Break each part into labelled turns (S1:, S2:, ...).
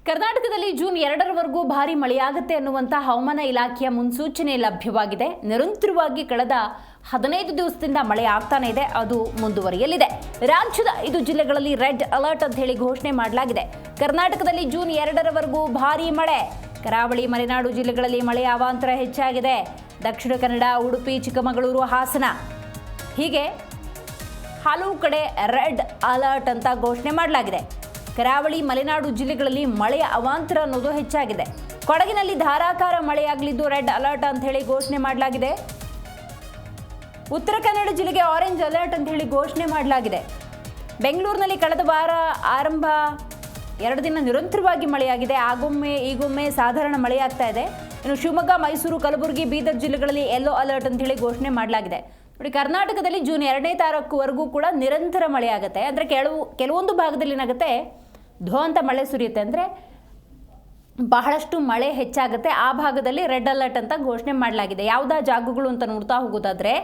S1: ಕರ್ನಾಟಕದಲ್ಲಿ ಜೂನ್ 2ರವರೆಗೂ ಭಾರೀ ಮಳೆಯಾಗುತ್ತೆ ಅನ್ನುವಂಥ ಹವಾಮಾನ ಇಲಾಖೆಯ ಮುನ್ಸೂಚನೆ ಲಭ್ಯವಾಗಿದೆ. ನಿರಂತರವಾಗಿ ಕಳೆದ 15 ದಿವಸದಿಂದ ಮಳೆ ಆಗ್ತಾನೆ ಇದೆ, ಅದು ಮುಂದುವರಿಯಲಿದೆ. ರಾಜ್ಯದ 5 ಜಿಲ್ಲೆಗಳಲ್ಲಿ ರೆಡ್ ಅಲರ್ಟ್ ಅಂತ ಹೇಳಿ ಘೋಷಣೆ ಮಾಡಲಾಗಿದೆ. ಕರ್ನಾಟಕದಲ್ಲಿ ಜೂನ್ 2ರವರೆಗೂ ಭಾರೀ ಮಳೆ. ಕರಾವಳಿ ಮಲೆನಾಡು ಜಿಲ್ಲೆಗಳಲ್ಲಿ ಮಳೆಯ ಅವಾಂತರ ಹೆಚ್ಚಾಗಿದೆ. ದಕ್ಷಿಣ ಕನ್ನಡ, ಉಡುಪಿ, ಚಿಕ್ಕಮಗಳೂರು, ಹಾಸನ ಹೀಗೆ ಹಲವು ಕಡೆ ರೆಡ್ ಅಲರ್ಟ್ ಅಂತ ಘೋಷಣೆ ಮಾಡಲಾಗಿದೆ. ಕರಾವಳಿ ಮಲೆನಾಡು ಜಿಲ್ಲೆಗಳಲ್ಲಿ ಮಳೆಯ ಅವಾಂತರ ಅನ್ನೋದು ಹೆಚ್ಚಾಗಿದೆ. ಕೊಡಗಿನಲ್ಲಿ ಧಾರಾಕಾರ ಮಳೆಯಾಗಲಿದ್ದು ರೆಡ್ ಅಲರ್ಟ್ ಅಂತ ಹೇಳಿ ಘೋಷಣೆ ಮಾಡಲಾಗಿದೆ. ಉತ್ತರ ಕನ್ನಡ ಜಿಲ್ಲೆಗೆ ಆರೆಂಜ್ ಅಲರ್ಟ್ ಅಂತ ಹೇಳಿ ಘೋಷಣೆ ಮಾಡಲಾಗಿದೆ. ಬೆಂಗಳೂರಿನಲ್ಲಿ ಕಳೆದ ವಾರ ಆರಂಭ 2 ದಿನ ನಿರಂತರವಾಗಿ ಮಳೆಯಾಗಿದೆ. ಆಗೊಮ್ಮೆ ಈಗೊಮ್ಮೆ ಸಾಧಾರಣ ಮಳೆಯಾಗ್ತಾ ಇದೆ. ಇನ್ನು ಶಿವಮೊಗ್ಗ, ಮೈಸೂರು, ಕಲಬುರಗಿ, ಬೀದರ್ ಜಿಲ್ಲೆಗಳಲ್ಲಿ ಯೆಲ್ಲೋ ಅಲರ್ಟ್ ಅಂತ ಹೇಳಿ ಘೋಷಣೆ ಮಾಡಲಾಗಿದೆ. ನೋಡಿ, ಕರ್ನಾಟಕದಲ್ಲಿ ಜೂನ್ 2ನೇ ತಾರೀಕುವರೆಗೂ ಕೂಡ ನಿರಂತರ ಮಳೆಯಾಗುತ್ತೆ. ಅಂದರೆ ಕೆಲವೊಂದು ಭಾಗದಲ್ಲಿ ಏನಾಗುತ್ತೆ, ಧೋ ಅಂತ ಮಳೆ ಸುರಿಯುತ್ತೆ, ಅಂದರೆ ಬಹಳಷ್ಟು ಮಳೆ ಹೆಚ್ಚಾಗುತ್ತೆ. ಆ ಭಾಗದಲ್ಲಿ ರೆಡ್ ಅಲರ್ಟ್ ಅಂತ ಘೋಷಣೆ ಮಾಡಲಾಗಿದೆ. ಯಾವುದಾ ಜಾಗಗಳು ಅಂತ ನೋಡ್ತಾ ಹೋಗೋದಾದರೆ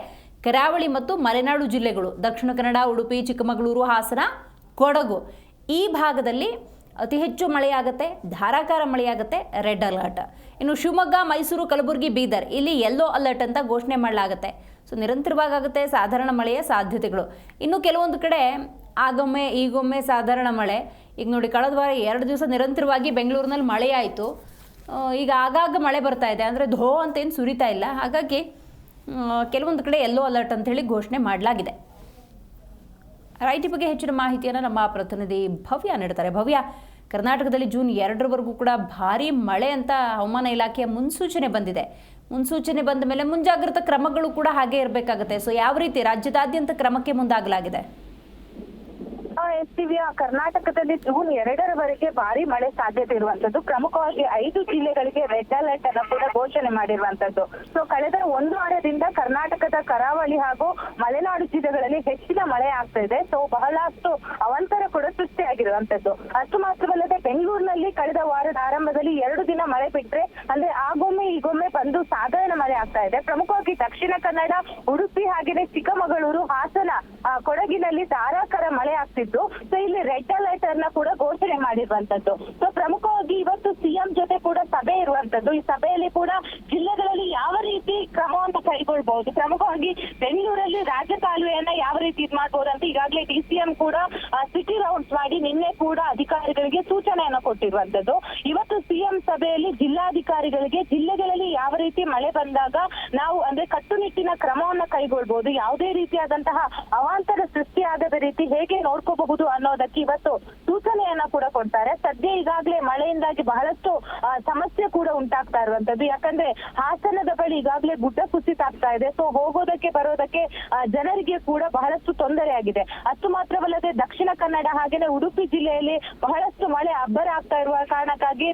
S1: ಕರಾವಳಿ ಮತ್ತು ಮಲೆನಾಡು ಜಿಲ್ಲೆಗಳು, ದಕ್ಷಿಣ ಕನ್ನಡ, ಉಡುಪಿ, ಚಿಕ್ಕಮಗಳೂರು, ಹಾಸನ, ಕೊಡಗು, ಈ ಭಾಗದಲ್ಲಿ ಅತಿ ಹೆಚ್ಚು ಮಳೆಯಾಗುತ್ತೆ, ಧಾರಾಕಾರ ಮಳೆಯಾಗುತ್ತೆ, ರೆಡ್ ಅಲರ್ಟ್. ಇನ್ನು ಶಿವಮೊಗ್ಗ, ಮೈಸೂರು, ಕಲಬುರಗಿ, ಬೀದರ್ ಇಲ್ಲಿ ಯೆಲ್ಲೋ ಅಲರ್ಟ್ ಅಂತ ಘೋಷಣೆ ಮಾಡಲಾಗುತ್ತೆ. ಸೊ ನಿರಂತರವಾಗಿ ಆಗುತ್ತೆ ಸಾಧಾರಣ ಮಳೆಯ ಸಾಧ್ಯತೆಗಳು. ಇನ್ನು ಕೆಲವೊಂದು ಕಡೆ ಆಗೊಮ್ಮೆ ಈಗೊಮ್ಮೆ ಸಾಧಾರಣ ಮಳೆ. ಈಗ ನೋಡಿ, ಕಳೆದ ವಾರ 2 ದಿವಸ ನಿರಂತರವಾಗಿ ಬೆಂಗಳೂರಿನಲ್ಲಿ ಮಳೆ ಆಯಿತು. ಈಗ ಆಗಾಗ ಮಳೆ ಬರ್ತಾ ಇದೆ, ಅಂದರೆ ಧೋ ಅಂತೇನು ಸುರಿತಾ ಇಲ್ಲ. ಹಾಗಾಗಿ ಕೆಲವೊಂದು ಕಡೆ ಯೆಲ್ಲೋ ಅಲರ್ಟ್ ಅಂತೇಳಿ ಘೋಷಣೆ ಮಾಡಲಾಗಿದೆ. ರೈಟ್, ಬಗ್ಗೆ ಹೆಚ್ಚಿನ ಮಾಹಿತಿಯನ್ನು ನಮ್ಮ ಪ್ರತಿನಿಧಿ ಭವ್ಯ ನೀಡ್ತಾರೆ. ಭವ್ಯ, ಕರ್ನಾಟಕದಲ್ಲಿ ಜೂನ್ 2ರವರೆಗೂ ಕೂಡ ಭಾರೀ ಮಳೆ ಅಂತ ಹವಾಮಾನ ಇಲಾಖೆಯ ಮುನ್ಸೂಚನೆ ಬಂದಿದೆ. ಮುನ್ಸೂಚನೆ ಬಂದ ಮೇಲೆ ಮುಂಜಾಗ್ರತಾ ಕ್ರಮಗಳು ಕೂಡ ಹಾಗೆ ಇರಬೇಕಾಗುತ್ತೆ. ಸೊ ಯಾವ ರೀತಿ ರಾಜ್ಯದಾದ್ಯಂತ ಕ್ರಮಕ್ಕೆ ಮುಂದಾಗಲಾಗಿದೆ?
S2: ದಿವ್ಯಾ, ಕರ್ನಾಟಕದಲ್ಲಿ ಜೂನ್ 2ರವರೆಗೆ ಭಾರಿ ಮಳೆ ಸಾಧ್ಯತೆ ಇರುವಂತದ್ದು. ಪ್ರಮುಖವಾಗಿ 5 ಜಿಲ್ಲೆಗಳಿಗೆ ರೆಡ್ ಅಲರ್ಟ್ ಅನ್ನು ಕೂಡ ಘೋಷಣೆ ಮಾಡಿರುವಂತದ್ದು. ಸೊ ಕಳೆದ 1 ವಾರದಿಂದ ಕರ್ನಾಟಕದ ಕರಾವಳಿ ಹಾಗೂ ಮಲೆನಾಡು ಜಿಲ್ಲೆಗಳಲ್ಲಿ ಹೆಚ್ಚಿನ ಮಳೆ ಆಗ್ತಾ ಇದೆ. ಸೊ ಬಹಳಷ್ಟು ಅವಾಂತರ ಕೂಡ ಸೃಷ್ಟಿಯಾಗಿರುವಂತದ್ದು. ಅಷ್ಟು ಮಾತ್ರವಲ್ಲದೆ ಬೆಂಗಳೂರಿನಲ್ಲಿ ಕಳೆದ ವಾರದ ಆರಂಭದಲ್ಲಿ 2 ದಿನ ಮಳೆ ಬಿಟ್ರೆ, ಅಂದ್ರೆ ಆಗೊಮ್ಮೆ ಈಗೊಮ್ಮೆ ಬಂದು ಸಾಧಾರಣ ಮಳೆ ಆಗ್ತಾ ಇದೆ. ಪ್ರಮುಖವಾಗಿ ದಕ್ಷಿಣ ಕನ್ನಡ, ಉಡುಪಿ ಹಾಗೆಯೇ ಚಿಕ್ಕಮಗಳೂರು, ಹಾಸನ, ಕೊಡಗಿನಲ್ಲಿ ಧಾರಾಕಾರ ಮಳೆ ಆಗ್ತಿತ್ತು. ಸೊ ಇಲ್ಲಿ ರೆಡ್ ಅಲರ್ಟ್ ಅನ್ನ ಕೂಡ ಘೋಷಣೆ ಮಾಡಿರುವಂತದ್ದು. ಸೊ ಪ್ರಮುಖವಾಗಿ ಇವತ್ತು ಸಿಎಂ ಜೊತೆ ಕೂಡ ಸಭೆ ಇರುವಂತದ್ದು. ಈ ಸಭೆಯಲ್ಲಿ ಕೂಡ ಜಿಲ್ಲೆಗಳಲ್ಲಿ ಯಾವ ರೀತಿ ಕ್ರಮವನ್ನು ಕೈಗೊಳ್ಳಬಹುದು, ಪ್ರಮುಖವಾಗಿ ಬೆಂಗಳೂರಲ್ಲಿ ರಾಜ್ಯ ಕಾಲುವೆಯನ್ನ ಯಾವ ರೀತಿ ಇದು ಮಾಡಬಹುದು ಅಂತ ಈಗಾಗಲೇ ಡಿಸಿಎಂ ಕೂಡ ಸಿಟಿ ರೌಂಡ್ಸ್ ಮಾಡಿ ನಿನ್ನೆ ಕೂಡ ಅಧಿಕಾರಿಗಳಿಗೆ ಸೂಚನೆಯನ್ನು ಕೊಟ್ಟಿರುವಂತದ್ದು. ಇವತ್ತು ಸಿಎಂ ಸಭೆಯಲ್ಲಿ ಜಿಲ್ಲಾಧಿಕಾರಿಗಳಿಗೆ ಜಿಲ್ಲೆಗಳಲ್ಲಿ ಯಾವ ರೀತಿ ಮಳೆ ಬಂದಾಗ ನಾವು ಅಂದ್ರೆ ಕಟ್ಟುನಿಟ್ಟಿನ ಕ್ರಮವನ್ನ ಕೈಗೊಳ್ಳಬಹುದು, ಯಾವುದೇ ರೀತಿಯಾದಂತಹ ಅವಾಂತರ ಸೃಷ್ಟಿಯಾಗದ ರೀತಿ ಹೇಗೆ ನೋಡ್ಕೋಬಹುದು ಅನ್ನೋದಕ್ಕೆ ಇವತ್ತು ಸೂಚನೆಯನ್ನ ಕೂಡ ಕೊಡ್ತಾರೆ. ಸದ್ಯ ಈಗಾಗಲೇ ಮಳೆಯಿಂದಾಗಿ ಬಹಳಷ್ಟು ಸಮಸ್ಯೆ ಕೂಡ ಉಂಟಾಗ್ತಾ ಇರುವಂತದ್ದು. ಯಾಕಂದ್ರೆ ಹಾಸನದ ಬಳಿ ಈಗಾಗಲೇ ಗುಡ್ಡ ಕುಸಿತ ಆಗ್ತಾ ಇದೆ. ಸೊ ಹೋಗೋದಕ್ಕೆ ಬರೋದಕ್ಕೆ ಜನರಿಗೆ ಕೂಡ ಬಹಳಷ್ಟು ತೊಂದರೆ ಆಗಿದೆ. ಅಷ್ಟು ಮಾತ್ರವಲ್ಲದೆ ದಕ್ಷಿಣ ಕನ್ನಡ ಹಾಗೇನೆ ಉಡುಪಿ ಜಿಲ್ಲೆಯಲ್ಲಿ ಬಹಳಷ್ಟು ಮಳೆ ಅಬ್ಬರ ಆಗ್ತಾ ಇರುವ ಕಾರಣಕ್ಕಾಗಿ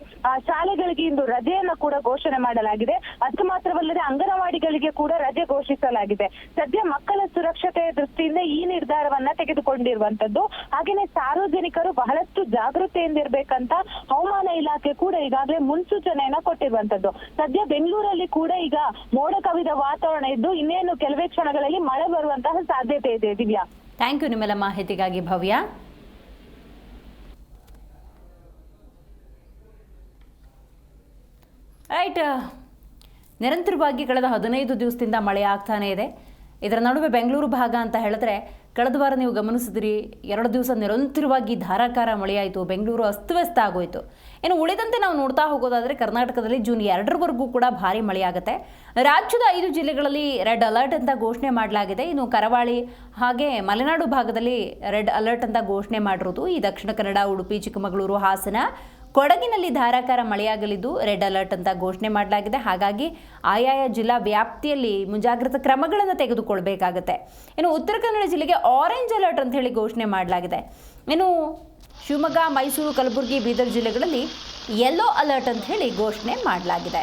S2: ಶಾಲೆಗಳಿಗೆ ಇಂದು ರಜೆಯನ್ನ ಕೂಡ ಘೋಷಣೆ ಮಾಡಲಾಗಿದೆ. ಅಷ್ಟು ಮಾತ್ರವಲ್ಲದೆ ಅಂಗನವಾಡಿಗಳಿಗೆ ಕೂಡ ರಜೆ ಘೋಷಿಸಲಾಗಿದೆ. ಸದ್ಯ ಮಕ್ಕಳ ಸುರಕ್ಷತೆಯ ದೃಷ್ಟಿಯಿಂದ ಈ ನಿರ್ಧಾರವನ್ನ ತೆಗೆದುಕೊಂಡಿರುವಂತದ್ದು. ಹಾಗೇನೆ ಸಾರ್ವಜನಿಕರು ಬಹಳಷ್ಟು ಜಾಗೃತೆಯಿಂದ ಇರ್ಬೇಕಂತ ಹವಾಮಾನ ಇಲಾಖೆ ಕೂಡ ಈಗಾಗಲೇ ಮುನ್ಸೂಚನೆಯನ್ನ ಕೊಟ್ಟಿರುವಂತದ್ದು. ಸದ್ಯ ಬೆಂಗಳೂರಲ್ಲಿ ಕೂಡ ಈಗ ಮೋಡ ಕವಿದ ವಾತಾವರಣ ಇದ್ದು ಇನ್ನೇನು ಕೆಲವೇ ಕ್ಷಣಗಳಲ್ಲಿ ಮಳೆ ಬರುವಂತಹ ಸಾಧ್ಯತೆ ಇದೆ. ದಿವ್ಯಾ,
S1: ಥ್ಯಾಂಕ್ ಯು ನಿಮ್ಮೆಲ್ಲ ಮಾಹಿತಿಗಾಗಿ ಭವ್ಯ. ರೈಟ್, ನಿರಂತರವಾಗಿ ಕಳೆದ 15 ದಿವಸದಿಂದ ಮಳೆ ಆಗ್ತಾನೆ ಇದೆ. ಇದರ ನಡುವೆ ಬೆಂಗಳೂರು ಭಾಗ ಅಂತ ಹೇಳಿದ್ರೆ ಕಳೆದ ವಾರ ನೀವು ಗಮನಿಸಿದ್ರಿ, 2 ದಿವಸ ನಿರಂತರವಾಗಿ ಧಾರಾಕಾರ ಮಳೆಯಾಯಿತು. ಬೆಂಗಳೂರು ಅಸ್ತವ್ಯಸ್ತ ಆಗೋಯಿತು. ಇನ್ನು ಉಳಿದಂತೆ ನಾವು ನೋಡ್ತಾ ಹೋಗೋದಾದರೆ ಕರ್ನಾಟಕದಲ್ಲಿ ಜೂನ್ 2ರವರೆಗೂ ಕೂಡ ಭಾರೀ ಮಳೆಯಾಗುತ್ತೆ. ರಾಜ್ಯದ 5 ಜಿಲ್ಲೆಗಳಲ್ಲಿ ರೆಡ್ ಅಲರ್ಟ್ ಅಂತ ಘೋಷಣೆ ಮಾಡಲಾಗಿದೆ. ಇನ್ನು ಕರಾವಳಿ ಹಾಗೆ ಮಲೆನಾಡು ಭಾಗದಲ್ಲಿ ರೆಡ್ ಅಲರ್ಟ್ ಅಂತ ಘೋಷಣೆ ಮಾಡಿರೋದು. ಈ ದಕ್ಷಿಣ ಕನ್ನಡ, ಉಡುಪಿ, ಚಿಕ್ಕಮಗಳೂರು, ಹಾಸನ, ಕೊಡಗಿನಲ್ಲಿ ಧಾರಾಕಾರ ಮಳೆಯಾಗಲಿದ್ದು ರೆಡ್ ಅಲರ್ಟ್ ಅಂತ ಘೋಷಣೆ ಮಾಡಲಾಗಿದೆ. ಹಾಗಾಗಿ ಆಯಾಯ ಜಿಲ್ಲಾ ವ್ಯಾಪ್ತಿಯಲ್ಲಿ ಮುಂಜಾಗ್ರತಾ ಕ್ರಮಗಳನ್ನು ತೆಗೆದುಕೊಳ್ಬೇಕಾಗತ್ತೆ. ಇನ್ನು ಉತ್ತರ ಕನ್ನಡ ಜಿಲ್ಲೆಗೆ ಆರೆಂಜ್ ಅಲರ್ಟ್ ಅಂತ ಹೇಳಿ ಘೋಷಣೆ ಮಾಡಲಾಗಿದೆ. ಇನ್ನು ಶಿವಮೊಗ್ಗ, ಮೈಸೂರು, ಕಲಬುರಗಿ, ಬೀದರ್ ಜಿಲ್ಲೆಗಳಲ್ಲಿ ಯೆಲ್ಲೋ ಅಲರ್ಟ್ ಅಂತ ಹೇಳಿ ಘೋಷಣೆ ಮಾಡಲಾಗಿದೆ.